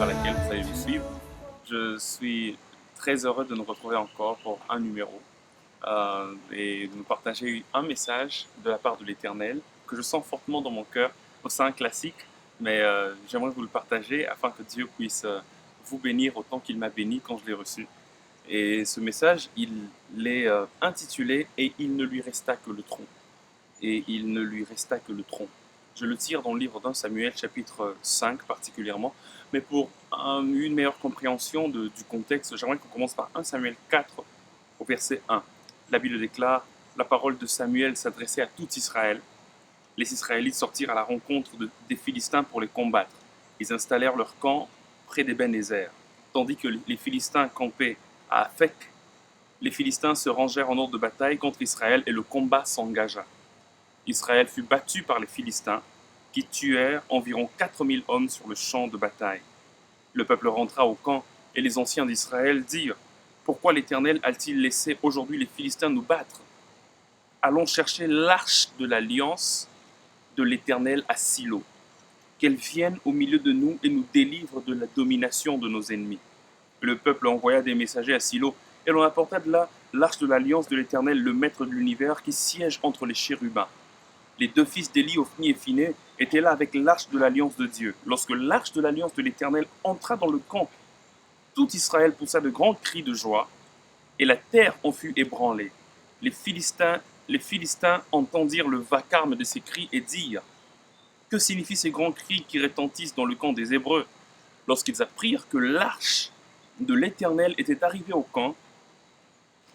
à laquelle vous allez nous suivre. Je suis très heureux de nous retrouver encore pour un numéro et de nous partager un message de la part de l'Éternel que je sens fortement dans mon cœur. C'est un classique, mais j'aimerais vous le partager afin que Dieu puisse vous bénir autant qu'il m'a béni quand je l'ai reçu. Et ce message, il l'est intitulé « Et il ne lui resta que le tronc ». Et il ne lui resta que le tronc. Je le tire dans le livre d'1 Samuel, chapitre 5 particulièrement. Mais pour une meilleure compréhension du contexte, j'aimerais qu'on commence par 1 Samuel 4, au verset 1. La Bible déclare « La parole de Samuel s'adressait à tout Israël. Les Israélites sortirent à la rencontre des Philistins pour les combattre. Ils installèrent leur camp près d'Ébenézer. Tandis que les Philistins campaient à Aphek, les Philistins se rangèrent en ordre de bataille contre Israël et le combat s'engagea. Israël fut battu par les Philistins, qui tuèrent environ 4000 hommes sur le champ de bataille. Le peuple rentra au camp, et les anciens d'Israël dirent « Pourquoi l'Éternel a-t-il laissé aujourd'hui les Philistins nous battre? Allons chercher l'arche de l'alliance de l'Éternel à Silo, qu'elle vienne au milieu de nous et nous délivre de la domination de nos ennemis. » Le peuple envoya des messagers à Silo, et l'on apporta de là l'arche de l'alliance de l'Éternel, le maître de l'univers, qui siège entre les chérubins. Les deux fils d'Élie, Ophni et Phiné, étaient là avec l'arche de l'alliance de Dieu. Lorsque l'arche de l'alliance de l'Éternel entra dans le camp, tout Israël poussa de grands cris de joie, et la terre en fut ébranlée. Les Philistins entendirent le vacarme de ces cris et dirent « Que signifient ces grands cris qui retentissent dans le camp des Hébreux ?» Lorsqu'ils apprirent que l'arche de l'Éternel était arrivée au camp,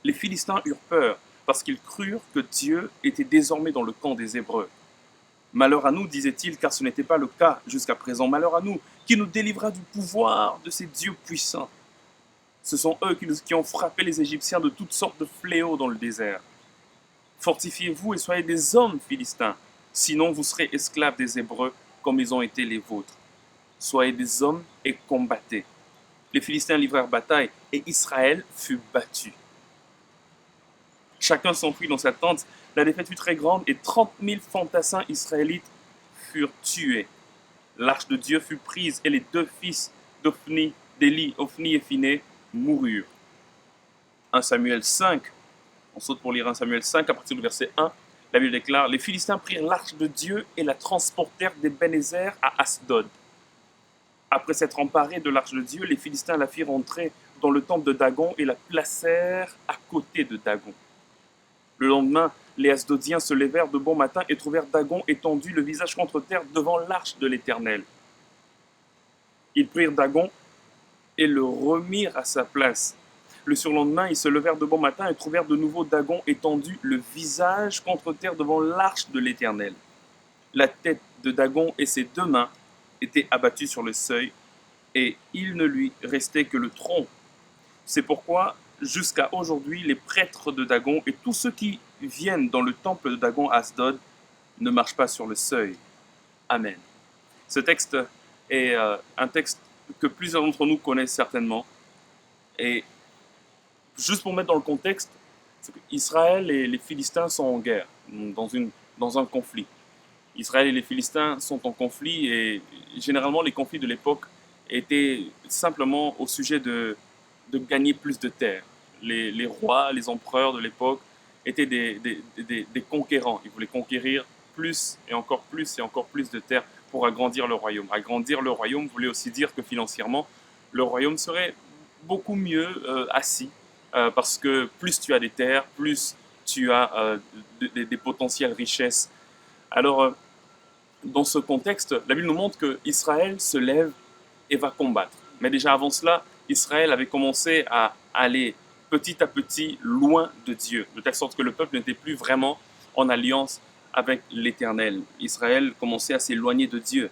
les Philistins eurent peur, parce qu'ils crurent que Dieu était désormais dans le camp des Hébreux. « Malheur à nous, disait-il, car ce n'était pas le cas jusqu'à présent. Malheur à nous, qui nous délivra du pouvoir de ces dieux puissants. Ce sont eux qui ont frappé les Égyptiens de toutes sortes de fléaux dans le désert. Fortifiez-vous et soyez des hommes, Philistins, sinon vous serez esclaves des Hébreux comme ils ont été les vôtres. Soyez des hommes et combattez. » Les Philistins livrèrent bataille et Israël fut battu. Chacun s'enfuit dans sa tente. La défaite fut très grande et 30 000 fantassins israélites furent tués. L'arche de Dieu fut prise et les deux fils d'Élie, Ophni et Phiné, moururent. 1 Samuel 5, on saute pour lire 1 Samuel 5 à partir du verset 1. La Bible déclare « Les Philistins prirent l'arche de Dieu et la transportèrent d'Ébenézer à Asdod. Après s'être emparés de l'arche de Dieu, les Philistins la firent entrer dans le temple de Dagon et la placèrent à côté de Dagon. Le lendemain, les Asdodiens se levèrent de bon matin et trouvèrent Dagon étendu, le visage contre terre, devant l'arche de l'Éternel. Ils prirent Dagon et le remirent à sa place. Le surlendemain, ils se levèrent de bon matin et trouvèrent de nouveau Dagon étendu, le visage contre terre, devant l'arche de l'Éternel. La tête de Dagon et ses deux mains étaient abattues sur le seuil, et il ne lui restait que le tronc. C'est pourquoi, jusqu'à aujourd'hui, les prêtres de Dagon et tous ceux qui viennent dans le temple de Dagon à Asdod ne marchent pas sur le seuil. Amen. Ce texte est un texte que plusieurs d'entre nous connaissent certainement. Et juste pour mettre dans le contexte, Israël et les Philistins sont en guerre, dans un conflit. Israël et les Philistins sont en conflit et généralement les conflits de l'époque étaient simplement au sujet de gagner plus de terres. Les rois, les empereurs de l'époque étaient des conquérants. Ils voulaient conquérir plus et encore plus de terres pour agrandir le royaume. Agrandir le royaume voulait aussi dire que financièrement, le royaume serait beaucoup mieux assis parce que plus tu as des terres, plus tu as des potentielles richesses. Alors, dans ce contexte, la Bible nous montre qu'Israël se lève et va combattre. Mais déjà avant cela, Israël avait commencé à aller petit à petit loin de Dieu, de telle sorte que le peuple n'était plus vraiment en alliance avec l'Éternel. Israël commençait à s'éloigner de Dieu.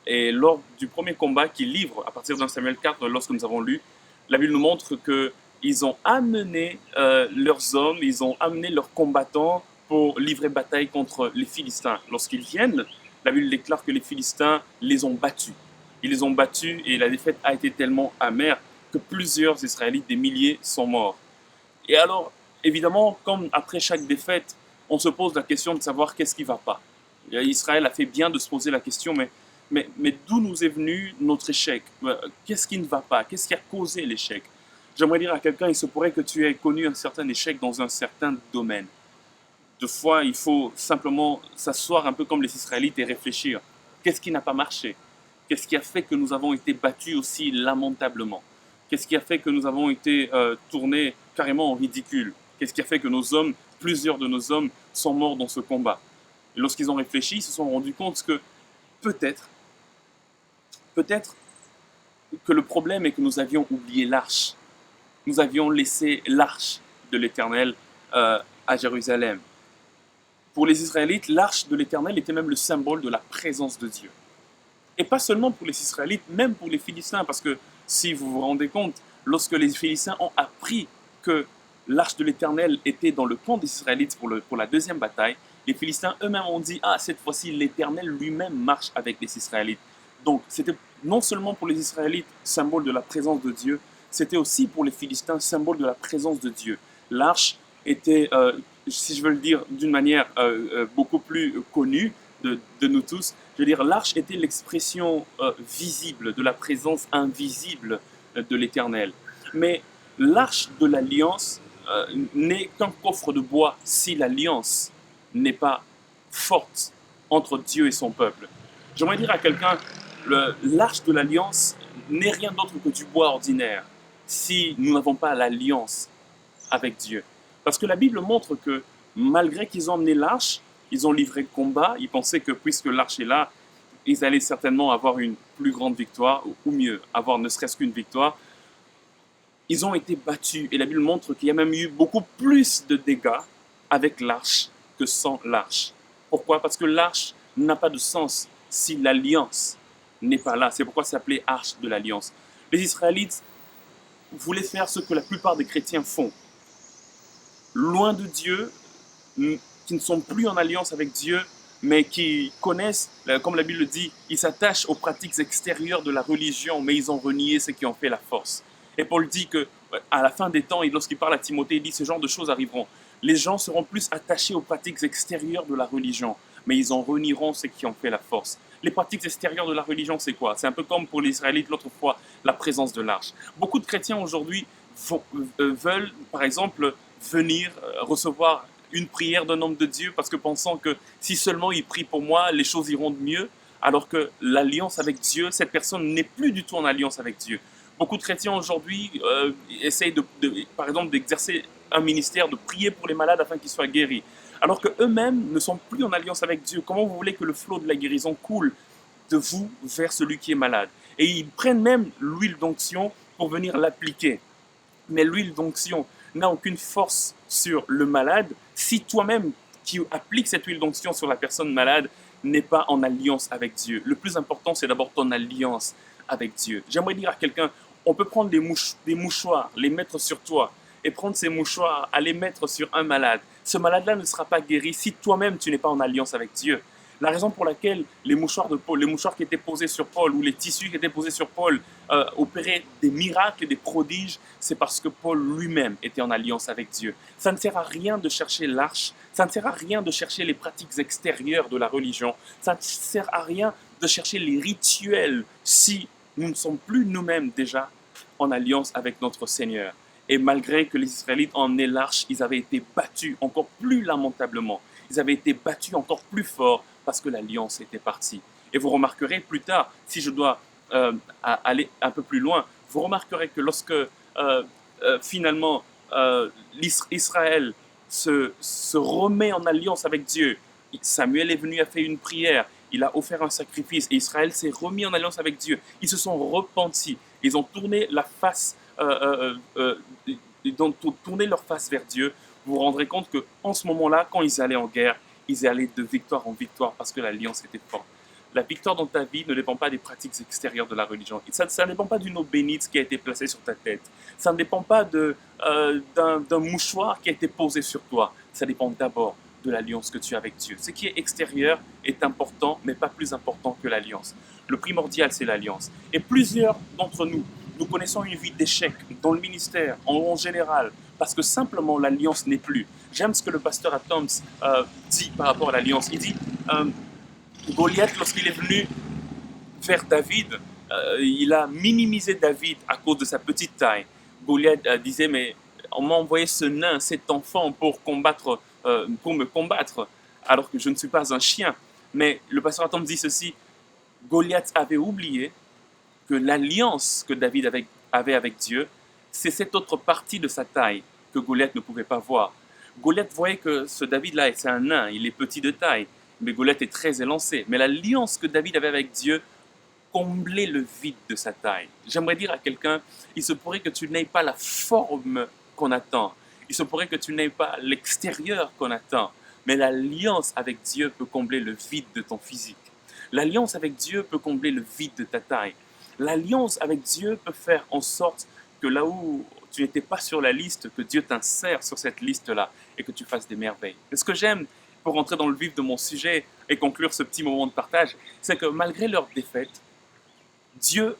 Et lors du premier combat qu'il livre, à partir de Samuel 4, lorsque nous avons lu, la Bible nous montre qu'ils ont amené leurs hommes, ils ont amené leurs combattants pour livrer bataille contre les Philistins. Lorsqu'ils viennent, la Bible déclare que les Philistins les ont battus. Ils les ont battus et la défaite a été tellement amère que plusieurs Israélites, des milliers, sont morts. Et alors, évidemment, comme après chaque défaite, on se pose la question de savoir qu'est-ce qui ne va pas. Israël a fait bien de se poser la question, mais mais d'où nous est venu notre échec? Qu'est-ce qui ne va pas? Qu'est-ce qui a causé l'échec? J'aimerais dire à quelqu'un, il se pourrait que tu aies connu un certain échec dans un certain domaine. Deux fois, il faut simplement s'asseoir un peu comme les Israélites et réfléchir. Qu'est-ce qui n'a pas marché? Qu'est-ce qui a fait que nous avons été battus aussi lamentablement? Qu'est-ce qui a fait que nous avons été tournés carrément en ridicule? Qu'est-ce qui a fait que nos hommes, plusieurs de nos hommes, sont morts dans ce combat? Et lorsqu'ils ont réfléchi, ils se sont rendus compte que peut-être, peut-être que le problème est que nous avions oublié l'arche. Nous avions laissé l'arche de l'Éternel à Jérusalem. Pour les Israélites, l'arche de l'Éternel était même le symbole de la présence de Dieu. Et pas seulement pour les Israélites, même pour les Philistins, parce que si vous vous rendez compte, lorsque les Philistins ont appris que l'arche de l'Éternel était dans le camp des Israélites pour la deuxième bataille, les Philistins eux-mêmes ont dit « Ah, cette fois-ci, l'Éternel lui-même marche avec les Israélites. » Donc, c'était non seulement pour les Israélites, symbole de la présence de Dieu, c'était aussi pour les Philistins, symbole de la présence de Dieu. L'arche était, si je veux le dire d'une manière beaucoup plus connue de nous tous, je veux dire, l'arche était l'expression visible de la présence invisible de l'Éternel. Mais l'arche de l'Alliance n'est qu'un coffre de bois si l'Alliance n'est pas forte entre Dieu et son peuple. J'aimerais dire à quelqu'un, l'arche de l'Alliance n'est rien d'autre que du bois ordinaire si nous n'avons pas l'alliance avec Dieu. Parce que la Bible montre que malgré qu'ils ont emmené l'arche, ils ont livré combat, ils pensaient que puisque l'arche est là, ils allaient certainement avoir une plus grande victoire, ou mieux, avoir ne serait-ce qu'une victoire. Ils ont été battus, et la Bible montre qu'il y a même eu beaucoup plus de dégâts avec l'arche que sans l'arche. Pourquoi? Parce que l'arche n'a pas de sens si l'alliance n'est pas là. C'est pourquoi c'est appelé arche de l'alliance. Les Israélites voulaient faire ce que la plupart des chrétiens font. Loin de Dieu, qui ne sont plus en alliance avec Dieu, mais qui connaissent, comme la Bible le dit, ils s'attachent aux pratiques extérieures de la religion, mais ils ont renié ce qui en fait la force. Et Paul dit que à la fin des temps, et lorsqu'il parle à Timothée, il dit ce genre de choses arriveront. Les gens seront plus attachés aux pratiques extérieures de la religion, mais ils en renieront ce qui en fait la force. Les pratiques extérieures de la religion, c'est quoi? C'est un peu comme pour les Israélites l'autre fois, la présence de l'arche. Beaucoup de chrétiens aujourd'hui veulent, par exemple, venir recevoir une prière d'un homme de Dieu parce que pensant que si seulement il prie pour moi, les choses iront de mieux, alors que l'alliance avec Dieu, cette personne n'est plus du tout en alliance avec Dieu. Beaucoup de chrétiens aujourd'hui essayent, par exemple, d'exercer un ministère, de prier pour les malades afin qu'ils soient guéris, alors qu'eux-mêmes ne sont plus en alliance avec Dieu. Comment vous voulez que le flot de la guérison coule de vous vers celui qui est malade? Et ils prennent même l'huile d'onction pour venir l'appliquer. Mais l'huile d'onction n'a aucune force sur le malade si toi-même qui appliques cette huile d'onction sur la personne malade n'est pas en alliance avec Dieu. Le plus important, c'est d'abord ton alliance avec Dieu. J'aimerais dire à quelqu'un, on peut prendre des mouchoirs, les mettre sur toi, et prendre ces mouchoirs, à les mettre sur un malade. Ce malade-là ne sera pas guéri si toi-même tu n'es pas en alliance avec Dieu. La raison pour laquelle les mouchoirs de Paul, les mouchoirs qui étaient posés sur Paul ou les tissus qui étaient posés sur Paul opéraient des miracles et des prodiges, c'est parce que Paul lui-même était en alliance avec Dieu. Ça ne sert à rien de chercher l'arche, ça ne sert à rien de chercher les pratiques extérieures de la religion, ça ne sert à rien de chercher les rituels si nous ne sommes plus nous-mêmes déjà en alliance avec notre Seigneur. Et malgré que les Israélites en aient l'arche, ils avaient été battus encore plus lamentablement. Ils avaient été battus encore plus fort parce que l'alliance était partie. Et vous remarquerez plus tard, si je dois aller un peu plus loin, vous remarquerez que lorsque finalement Israël se remet en alliance avec Dieu, Samuel est venu, a fait une prière, il a offert un sacrifice et Israël s'est remis en alliance avec Dieu. Ils se sont repentis, ils ont tourné la face tourner leur face vers Dieu. Vous vous rendrez compte qu'en ce moment-là, quand ils allaient en guerre, ils allaient de victoire en victoire parce que l'alliance était forte. La victoire dans ta vie ne dépend pas des pratiques extérieures de la religion. Ça ne dépend pas d'une eau bénite qui a été placée sur ta tête. Ça ne dépend pas d'un mouchoir qui a été posé sur toi. Ça dépend d'abord de l'alliance que tu as avec Dieu. Ce qui est extérieur est important, mais pas plus important que l'alliance. Le primordial, c'est l'alliance. Et plusieurs d'entre nous, nous connaissons une vie d'échec dans le ministère, en général, parce que simplement l'alliance n'est plus. J'aime ce que le pasteur Adams dit par rapport à l'alliance. Il dit, Goliath, lorsqu'il est venu vers David, il a minimisé David à cause de sa petite taille. Goliath disait, mais on m'a envoyé ce nain, cet enfant pour me combattre, alors que je ne suis pas un chien. Mais le pasteur Adam dit ceci, Goliath avait oublié que l'alliance que David avait avec Dieu, c'est cette autre partie de sa taille que Goliath ne pouvait pas voir. Goliath voyait que ce David-là, c'est un nain, il est petit de taille, mais Goliath est très élancé. Mais l'alliance que David avait avec Dieu comblait le vide de sa taille. J'aimerais dire à quelqu'un, il se pourrait que tu n'aies pas la forme qu'on attend. Il se pourrait que tu n'aies pas l'extérieur qu'on attend. Mais l'alliance avec Dieu peut combler le vide de ton physique. L'alliance avec Dieu peut combler le vide de ta taille. L'alliance avec Dieu peut faire en sorte que là où tu n'étais pas sur la liste, que Dieu t'insère sur cette liste-là et que tu fasses des merveilles. Et ce que j'aime, pour rentrer dans le vif de mon sujet et conclure ce petit moment de partage, c'est que malgré leur défaite, Dieu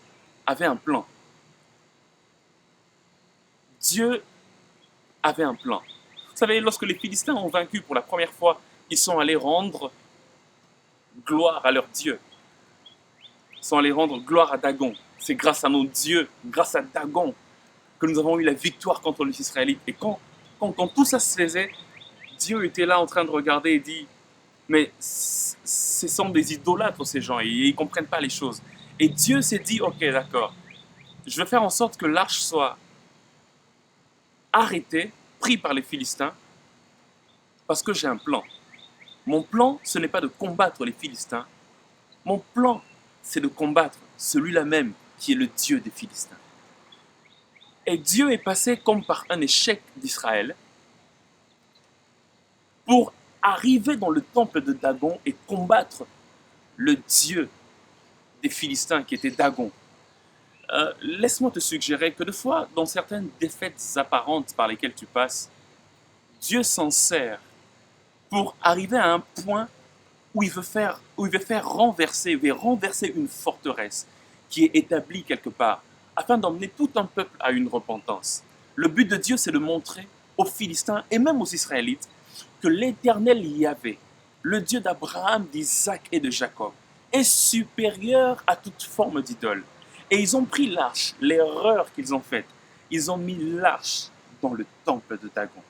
avait un plan. Dieu avait un plan. Vous savez, lorsque les Philistins ont vaincu pour la première fois, ils sont allés rendre gloire à leur Dieu. Ils sont allés rendre gloire à Dagon. C'est grâce à nos dieux, grâce à Dagon, que nous avons eu la victoire contre les Israélites. Et quand tout ça se faisait, Dieu était là en train de regarder et dit, mais ce sont des idolâtres ces gens, et ils ne comprennent pas les choses. Et Dieu s'est dit, ok, d'accord, je vais faire en sorte que l'arche soit arrêtée, prise par les Philistins, parce que j'ai un plan. Mon plan, ce n'est pas de combattre les Philistins. Mon plan, c'est de combattre celui-là même qui est le Dieu des Philistins. Et Dieu est passé comme par un échec d'Israël pour arriver dans le temple de Dagon et combattre le Dieu des Philistins qui était Dagon. Laisse-moi te suggérer que des fois, dans certaines défaites apparentes par lesquelles tu passes, Dieu s'en sert pour arriver à un point où il veut renverser une forteresse qui est établie quelque part, afin d'emmener tout un peuple à une repentance. Le but de Dieu, c'est de montrer aux Philistins et même aux Israélites que l'Éternel Yahvé, le Dieu d'Abraham, d'Isaac et de Jacob, est supérieur à toute forme d'idole. Et ils ont pris l'arche, l'erreur qu'ils ont faite, ils ont mis l'arche dans le temple de Dagon.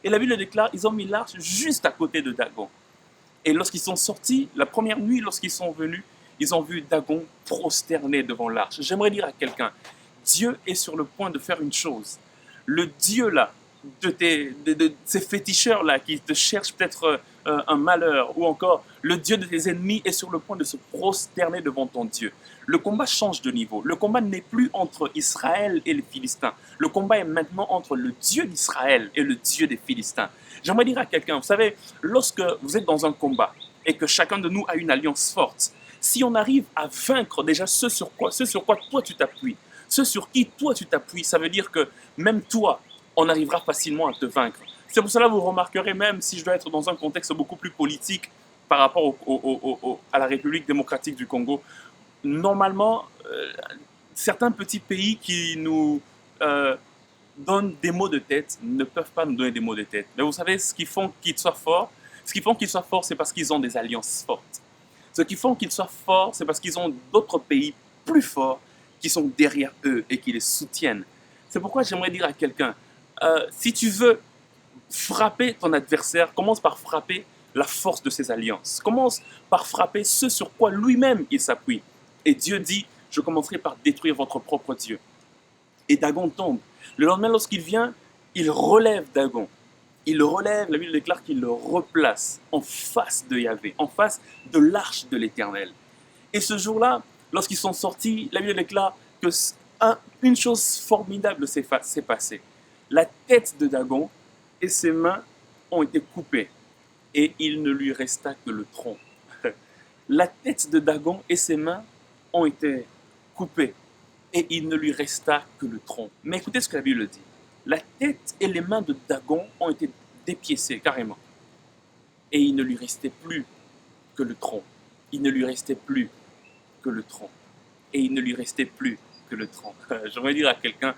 Et la Bible déclare, ils ont mis l'arche juste à côté de Dagon. Et lorsqu'ils sont sortis, la première nuit, lorsqu'ils sont venus, ils ont vu Dagon prosterné devant l'arche. J'aimerais dire à quelqu'un, Dieu est sur le point de faire une chose. Le Dieu là, de ces féticheurs là qui te cherchent peut-être un malheur, ou encore le Dieu de tes ennemis est sur le point de se prosterner devant ton Dieu. Le combat change de niveau. Le combat n'est plus entre Israël et les Philistins. Le combat est maintenant entre le Dieu d'Israël et le Dieu des Philistins. J'aimerais dire à quelqu'un, vous savez, lorsque vous êtes dans un combat et que chacun de nous a une alliance forte, si on arrive à vaincre déjà ce sur quoi toi tu t'appuies, ce sur qui toi tu t'appuies, ça veut dire que même toi, on arrivera facilement à te vaincre. C'est pour cela que vous remarquerez, même si je dois être dans un contexte beaucoup plus politique par rapport à la République démocratique du Congo, normalement, certains petits pays qui nous donnent des maux de tête ne peuvent pas nous donner des maux de tête. Mais vous savez, ce qui font qu'ils soient forts, c'est parce qu'ils ont des alliances fortes. Ce qui font qu'ils soient forts, c'est parce qu'ils ont d'autres pays plus forts qui sont derrière eux et qui les soutiennent. C'est pourquoi j'aimerais dire à quelqu'un, si tu veux frapper ton adversaire, commence par frapper la force de ses alliances. Commence par frapper ce sur quoi lui-même il s'appuie. Et Dieu dit, je commencerai par détruire votre propre Dieu. Et Dagon tombe. Le lendemain, lorsqu'il vient, il relève Dagon. Il le relève, la Bible déclare qu'il le replace en face de Yahvé, en face de l'arche de l'Éternel. Et ce jour-là, lorsqu'ils sont sortis, la Bible déclare que une chose formidable s'est passée. La tête de Dagon et ses mains ont été coupées et il ne lui resta que le tronc. La tête de Dagon et ses mains ont été coupées et il ne lui resta que le tronc. Mais écoutez ce que la Bible dit. La tête et les mains de Dagon ont été dépiécées carrément. Et il ne lui restait plus que le tronc. Il ne lui restait plus que le tronc. Et il ne lui restait plus que le tronc. J'aimerais dire à quelqu'un,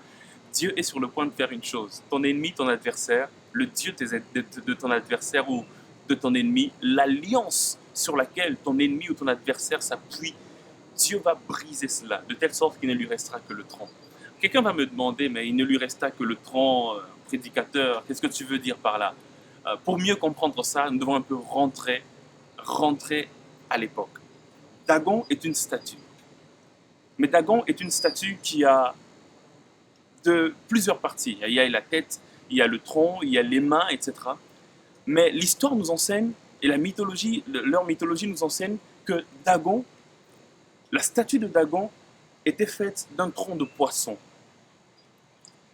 Dieu est sur le point de faire une chose. Ton ennemi, ton adversaire, le Dieu de ton adversaire ou de ton ennemi, l'alliance sur laquelle ton ennemi ou ton adversaire s'appuie, Dieu va briser cela, de telle sorte qu'il ne lui restera que le tronc. Quelqu'un va me demander, mais il ne lui resta que le tronc, prédicateur, qu'est-ce que tu veux dire par là? Pour mieux comprendre ça, nous devons un peu rentrer à l'époque. Dagon est une statue. Mais Dagon est une statue qui a de plusieurs parties. Il y a la tête, il y a le tronc, il y a les mains, etc. Mais l'histoire nous enseigne, et la mythologie, leur mythologie nous enseigne que Dagon, la statue de Dagon, était faite d'un tronc de poisson,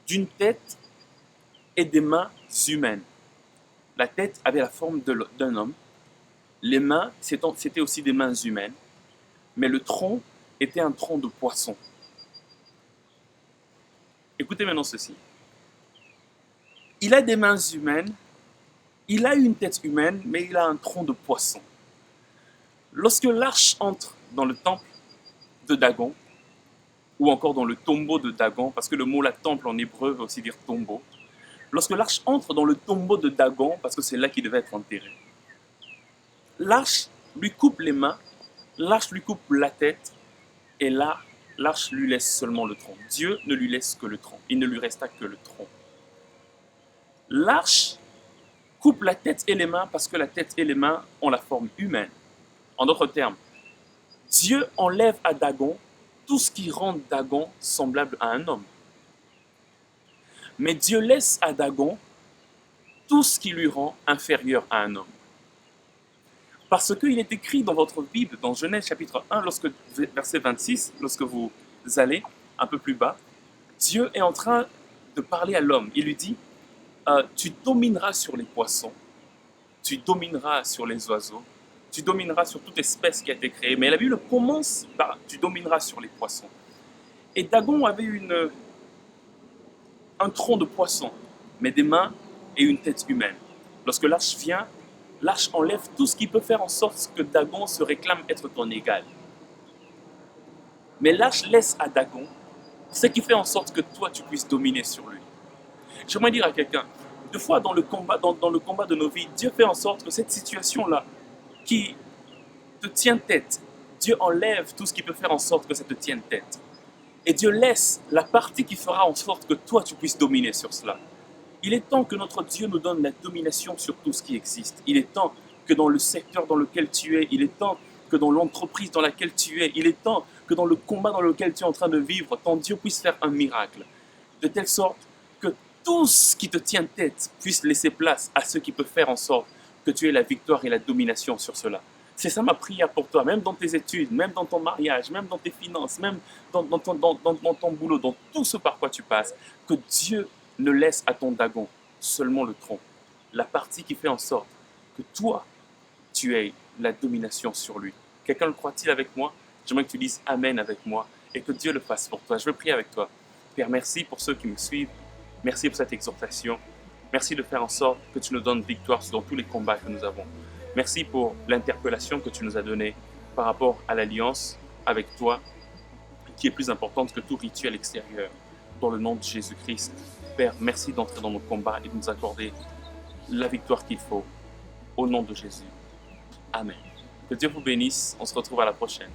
d'une tête et des mains humaines. La tête avait la forme d'un homme, les mains, c'était aussi des mains humaines, mais le tronc était un tronc de poisson. Écoutez maintenant ceci. Il a des mains humaines, il a une tête humaine, mais il a un tronc de poisson. Lorsque l'arche entre dans le temple de Dagon, ou encore dans le tombeau de Dagon, parce que le mot la temple en hébreu veut aussi dire tombeau, lorsque l'arche entre dans le tombeau de Dagon, parce que c'est là qu'il devait être enterré, l'arche lui coupe les mains, l'arche lui coupe la tête, et là, l'arche lui laisse seulement le tronc. Dieu ne lui laisse que le tronc. Il ne lui resta que le tronc. L'arche coupe la tête et les mains parce que la tête et les mains ont la forme humaine. En d'autres termes, Dieu enlève à Dagon tout ce qui rend Dagon semblable à un homme. Mais Dieu laisse à Dagon tout ce qui lui rend inférieur à un homme. Parce qu'il est écrit dans votre Bible, dans Genèse chapitre 1, verset 26, lorsque vous allez un peu plus bas, Dieu est en train de parler à l'homme. Il lui dit, tu domineras sur les poissons, tu domineras sur les oiseaux, tu domineras sur toute espèce qui a été créée. Mais la Bible commence par tu domineras sur les poissons. Et Dagon avait un tronc de poisson, mais des mains et une tête humaine. Lorsque l'arche vient, l'arche enlève tout ce qui peut faire en sorte que Dagon se réclame être ton égal. Mais l'arche laisse à Dagon ce qui fait en sorte que toi, tu puisses dominer sur lui. J'aimerais dire à quelqu'un, deux fois dans le combat de nos vies, Dieu fait en sorte que cette situation-là, qui te tient tête, Dieu enlève tout ce qui peut faire en sorte que ça te tienne tête. Et Dieu laisse la partie qui fera en sorte que toi, tu puisses dominer sur cela. Il est temps que notre Dieu nous donne la domination sur tout ce qui existe. Il est temps que dans le secteur dans lequel tu es, il est temps que dans l'entreprise dans laquelle tu es, il est temps que dans le combat dans lequel tu es en train de vivre, ton Dieu puisse faire un miracle. De telle sorte que tout ce qui te tient tête puisse laisser place à ce qui peut faire en sorte que tu aies la victoire et la domination sur cela. C'est ça ma prière pour toi, même dans tes études, même dans ton mariage, même dans tes finances, même dans ton boulot, dans tout ce par quoi tu passes, que Dieu ne laisse à ton Dagon seulement le tronc, la partie qui fait en sorte que toi, tu aies la domination sur lui. Quelqu'un le croit-il avec moi? J'aimerais que tu dises Amen avec moi et que Dieu le fasse pour toi. Je veux prier avec toi. Père, merci pour ceux qui me suivent. Merci pour cette exhortation. Merci de faire en sorte que tu nous donnes victoire dans tous les combats que nous avons. Merci pour l'interpellation que tu nous as donnée par rapport à l'alliance avec toi, qui est plus importante que tout rituel extérieur. Dans le nom de Jésus-Christ, Père, merci d'entrer dans nos combats et de nous accorder la victoire qu'il faut. Au nom de Jésus. Amen. Que Dieu vous bénisse. On se retrouve à la prochaine.